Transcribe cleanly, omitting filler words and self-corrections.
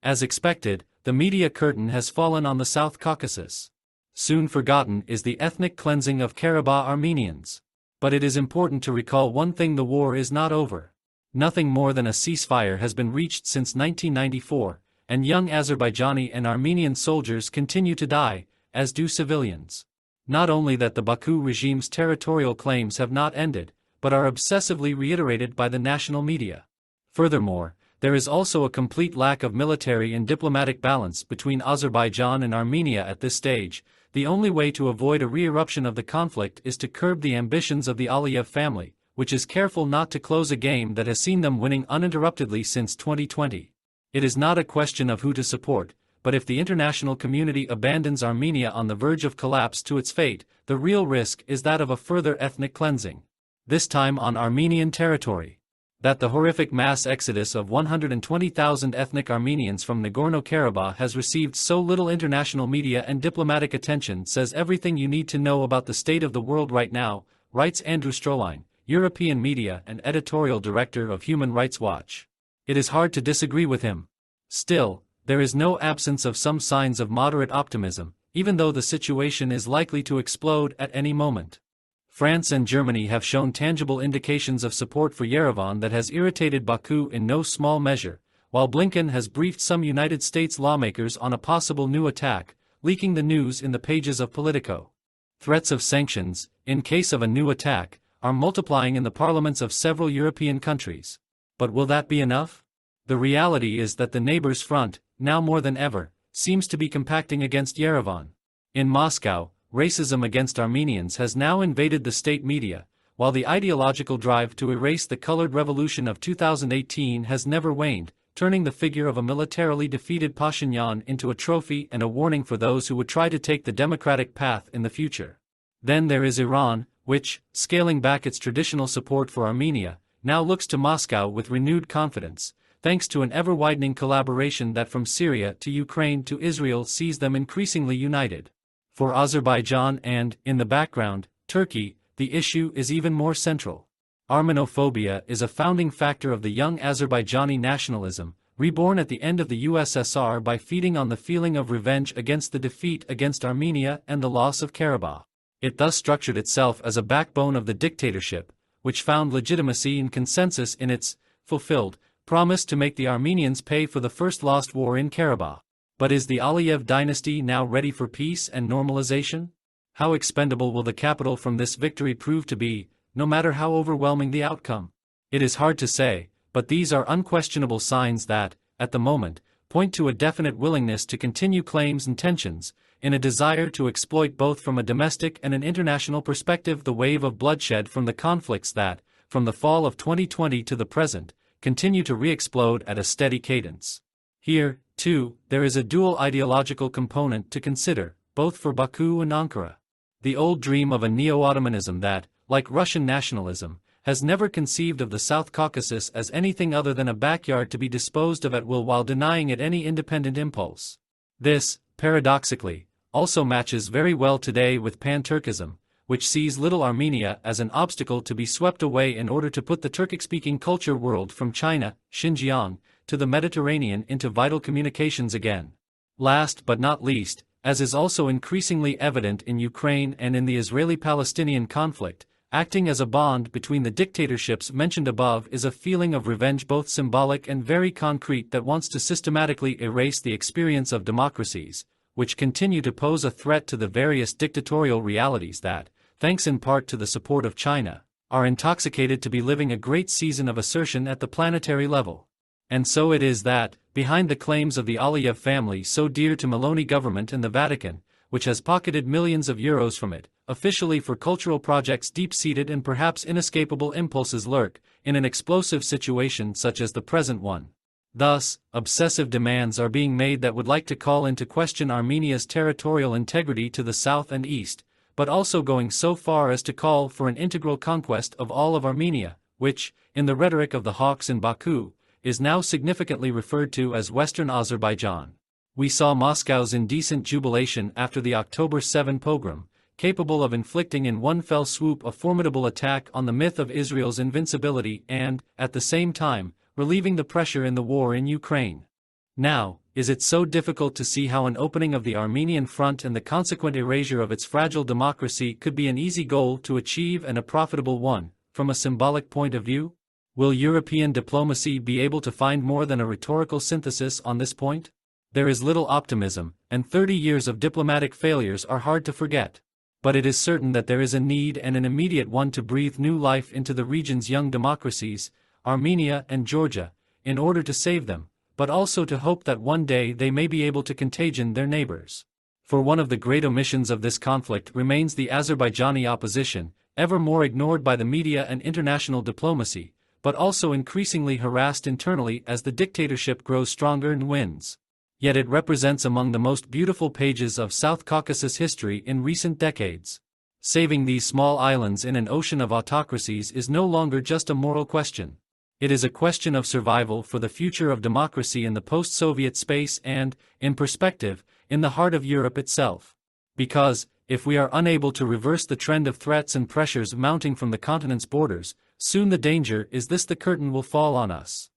As expected, the media curtain has fallen on the South Caucasus. Soon forgotten is the ethnic cleansing of Karabakh Armenians. But it is important to recall one thing: the war is not over. Nothing more than a ceasefire has been reached since 1994, and young Azerbaijani and Armenian soldiers continue to die, as do civilians. Not only that, the Baku regime's territorial claims have not ended, but are obsessively reiterated by the national media. Furthermore, there is also a complete lack of military and diplomatic balance between Azerbaijan and Armenia at this stage. The only way to avoid a re-eruption of the conflict is to curb the ambitions of the Aliyev family, which is careful not to close a game that has seen them winning uninterruptedly since 2020. It is not a question of who to support, but if the international community abandons Armenia on the verge of collapse to its fate, the real risk is that of a further ethnic cleansing. This time on Armenian territory. That the horrific mass exodus of 120,000 ethnic Armenians from Nagorno-Karabakh has received so little international media and diplomatic attention says everything you need to know about the state of the world right now, writes Andrew Stroline, European media and editorial director of Human Rights Watch. It is hard to disagree with him. Still, there is no absence of some signs of moderate optimism, even though the situation is likely to explode at any moment. France and Germany have shown tangible indications of support for Yerevan that has irritated Baku in no small measure, while Blinken has briefed some United States lawmakers on a possible new attack, leaking the news in the pages of Politico. Threats of sanctions, in case of a new attack, are multiplying in the parliaments of several European countries. But will that be enough? The reality is that the neighbors' front, now more than ever, seems to be compacting against Yerevan. In Moscow, racism against Armenians has now invaded the state media, while the ideological drive to erase the colored revolution of 2018 has never waned, turning the figure of a militarily defeated Pashinyan into a trophy and a warning for those who would try to take the democratic path in the future. Then there is Iran, which, scaling back its traditional support for Armenia, now looks to Moscow with renewed confidence, thanks to an ever-widening collaboration that from Syria to Ukraine to Israel sees them increasingly united. For Azerbaijan and, in the background, Turkey, the issue is even more central. Armenophobia is a founding factor of the young Azerbaijani nationalism, reborn at the end of the USSR by feeding on the feeling of revenge against the defeat against Armenia and the loss of Karabakh. It thus structured itself as a backbone of the dictatorship, which found legitimacy and consensus in its fulfilled promise to make the Armenians pay for the first lost war in Karabakh. But is the Aliyev dynasty now ready for peace and normalization? How expendable will the capital from this victory prove to be, no matter how overwhelming the outcome? It is hard to say, but these are unquestionable signs that, at the moment, point to a definite willingness to continue claims and tensions, in a desire to exploit both from a domestic and an international perspective the wave of bloodshed from the conflicts that, from the fall of 2020 to the present, continue to re-explode at a steady cadence. Here, too, there is a dual ideological component to consider, both for Baku and Ankara. The old dream of a neo-Ottomanism that, like Russian nationalism, has never conceived of the South Caucasus as anything other than a backyard to be disposed of at will while denying it any independent impulse. This, paradoxically, also matches very well today with Pan-Turkism, which sees Little Armenia as an obstacle to be swept away in order to put the Turkic-speaking culture world from China, Xinjiang, to the Mediterranean into vital communications again. Last but not least, as is also increasingly evident in Ukraine and in the Israeli-Palestinian conflict, acting as a bond between the dictatorships mentioned above is a feeling of revenge both symbolic and very concrete that wants to systematically erase the experience of democracies, which continue to pose a threat to the various dictatorial realities that, thanks in part to the support of China, are intoxicated to be living a great season of assertion at the planetary level. And so it is that, behind the claims of the Aliyev family so dear to Meloni government and the Vatican, which has pocketed millions of euros from it, officially for cultural projects deep-seated and perhaps inescapable impulses lurk, in an explosive situation such as the present one. Thus, obsessive demands are being made that would like to call into question Armenia's territorial integrity to the south and east, but also going so far as to call for an integral conquest of all of Armenia, which, in the rhetoric of the hawks in Baku, is now significantly referred to as Western Azerbaijan. We saw Moscow's indecent jubilation after the October 7 pogrom, capable of inflicting in one fell swoop a formidable attack on the myth of Israel's invincibility and, at the same time, relieving the pressure in the war in Ukraine. Now, is it so difficult to see how an opening of the Armenian front and the consequent erasure of its fragile democracy could be an easy goal to achieve and a profitable one, from a symbolic point of view? Will European diplomacy be able to find more than a rhetorical synthesis on this point? There is little optimism, and 30 years of diplomatic failures are hard to forget. But it is certain that there is a need, and an immediate one, to breathe new life into the region's young democracies, Armenia and Georgia, in order to save them, but also to hope that one day they may be able to contagion their neighbors. For one of the great omissions of this conflict remains the Azerbaijani opposition, ever more ignored by the media and international diplomacy, but also increasingly harassed internally as the dictatorship grows stronger and wins. Yet it represents among the most beautiful pages of South Caucasus history in recent decades. Saving these small islands in an ocean of autocracies is no longer just a moral question. It is a question of survival for the future of democracy in the post-Soviet space and, in perspective, in the heart of Europe itself. Because, if we are unable to reverse the trend of threats and pressures mounting from the continent's borders, soon the danger is this: the curtain will fall on us.